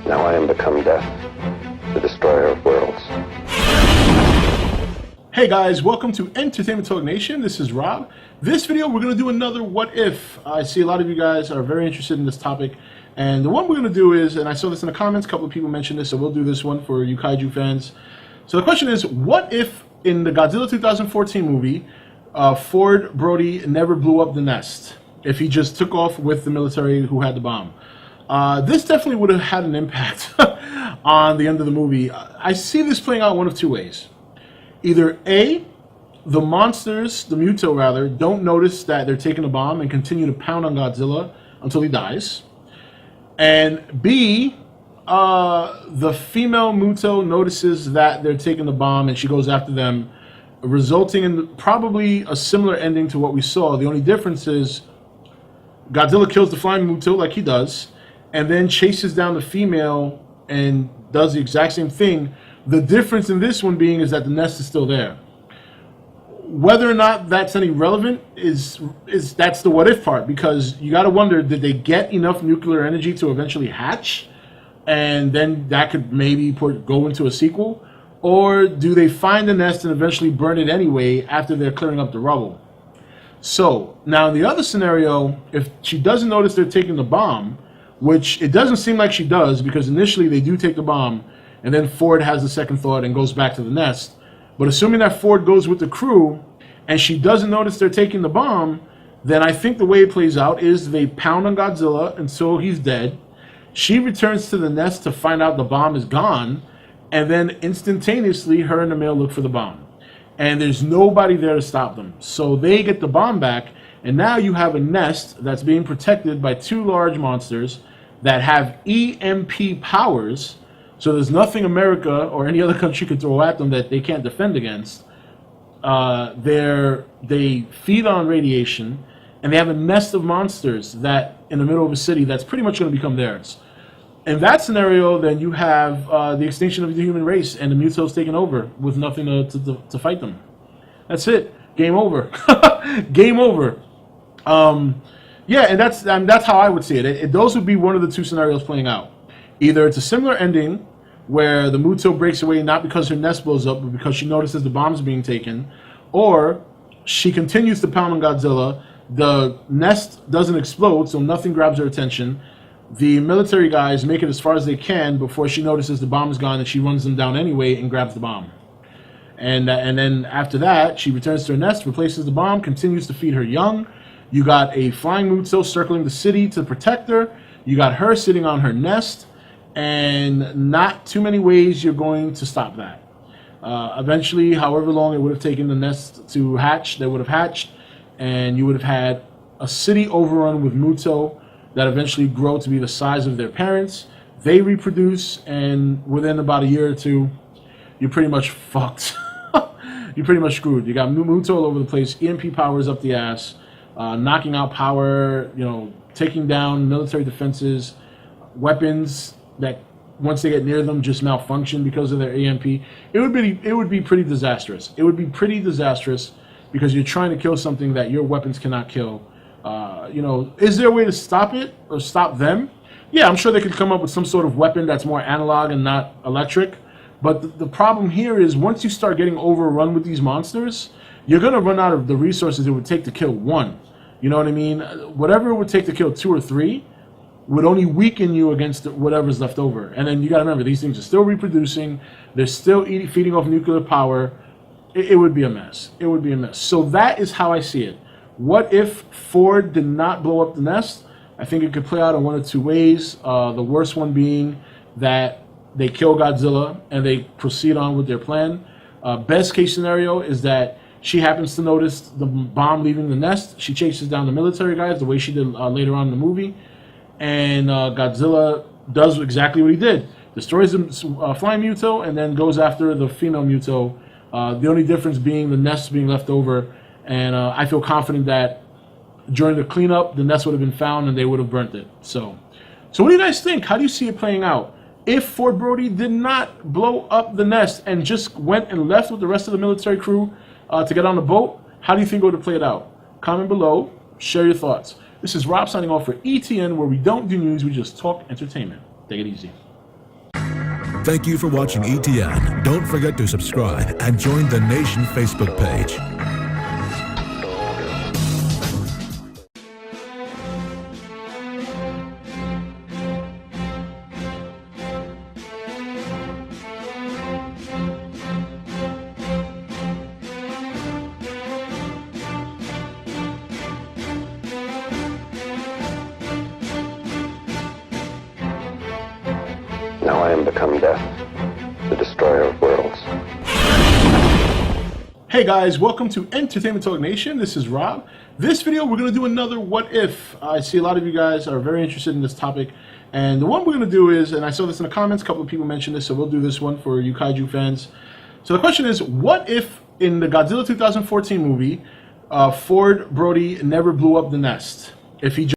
Now I am become death, the destroyer of worlds. Hey guys, welcome to Entertainment Talk Nation. This is Rob. This video we're going to do another what if. I see a lot of you guys are very interested in this topic, and the one we're going to do is, and I saw this in the comments, a couple of people mentioned this, so we'll do this one for you kaiju fans. So the question is, what if in the Godzilla 2014 movie, Ford Brody never blew up the nest? If he just took off with the military who had the bomb? This definitely would have had an impact on the end of the movie. I see this playing out one of two ways. Either A, the monsters, the m.u.t.o rather, don't notice that they're taking a bomb and continue to pound on Godzilla until he dies. And B, the female m.u.t.o notices that they're taking the bomb and she goes after them, resulting in probably a similar ending to what we saw. The only difference is Godzilla kills the flying m.u.t.o like he does, and then chases down the female and does the exact same thing. The difference in this one being is that the nest is still there. Whether or not that's any relevant is that's the what if part, because you got to wonder, did they get enough nuclear energy to eventually hatch, and then that could maybe go into a sequel, or do they find the nest and eventually burn it anyway after they're clearing up the rubble? So now in the other scenario, if she doesn't notice they're taking the bomb, which it doesn't seem like she does, because initially they do take the bomb, and then Ford has the second thought and goes back to the nest. But assuming that Ford goes with the crew and she doesn't notice they're taking the bomb, then I think the way it plays out is they pound on Godzilla until he's dead. She returns to the nest to find out the bomb is gone, and then instantaneously her and the male look for the bomb. And there's nobody there to stop them. So they get the bomb back, and now you have a nest that's being protected by two large monsters that have EMP powers. So there's nothing America or any other country could throw at them that they can't defend against. They feed on radiation, and they have a nest of monsters that in the middle of a city that's pretty much going to become theirs. In that scenario, then you have the extinction of the human race, and the m.u.t.o's taken over with nothing to fight them. That's it. Game over. Game over. Yeah, and that's how I would see it. Those would be one of the two scenarios playing out. Either it's a similar ending where the m.u.t.o breaks away not because her nest blows up, but because she notices the bomb's being taken, or she continues to pound on Godzilla, the nest doesn't explode, so nothing grabs her attention. The military guys make it as far as they can before she notices the bomb's gone, and she runs them down anyway and grabs the bomb. And then after that, she returns to her nest, replaces the bomb, continues to feed her young. You got a flying m.u.t.o circling the city to protect her. You got her sitting on her nest. And not too many ways you're going to stop that. Eventually, however long it would have taken the nest to hatch, they would have hatched, and you would have had a city overrun with m.u.t.o that eventually grow to be the size of their parents. They reproduce, and within about a year or two, you're pretty much fucked. You're pretty much screwed. You got m.u.t.o all over the place, EMP powers up the ass, knocking out power, taking down military defenses, weapons that once they get near them just malfunction because of their EMP. It would be pretty disastrous. It would be pretty disastrous because you're trying to kill something that your weapons cannot kill. Is there a way to stop it or stop them? Yeah, I'm sure they could come up with some sort of weapon that's more analog and not electric. But the problem here is once you start getting overrun with these monsters, you're going to run out of the resources it would take to kill one. You know what I mean? Whatever it would take to kill two or three would only weaken you against whatever's left over. And then you got to remember, these things are still reproducing. They're still feeding off nuclear power. It would be a mess. It would be a mess. So that is how I see it. What if Ford did not blow up the nest? I think it could play out in one of two ways. The worst one being that they kill Godzilla and they proceed on with their plan. Best case scenario is that she happens to notice the bomb leaving the nest. She chases down the military guys the way she did later on in the movie. And Godzilla does exactly what he did. Destroys the flying m.u.t.o and then goes after the female m.u.t.o. The only difference being the nest being left over. And I feel confident that during the cleanup, the nest would have been found and they would have burnt it. So what do you guys think? How do you see it playing out? If Ford Brody did not blow up the nest and just went and left with the rest of the military crew to get on the boat, how do you think it would have played out? Comment below. Share your thoughts. This is Rob signing off for ETN, where we don't do news, we just talk entertainment. Take it easy. Thank you for watching ETN. Don't forget to subscribe and join the Nation Facebook page. Now I am become death, the destroyer of worlds. Hey guys, welcome to Entertainment Talk Nation. This is Rob. This video, we're going to do another What If. I see a lot of you guys are very interested in this topic. And the one we're going to do is, and I saw this in the comments, a couple of people mentioned this, so we'll do this one for you kaiju fans. So the question is, what if in the Godzilla 2014 movie, Ford Brody never blew up the nest? If he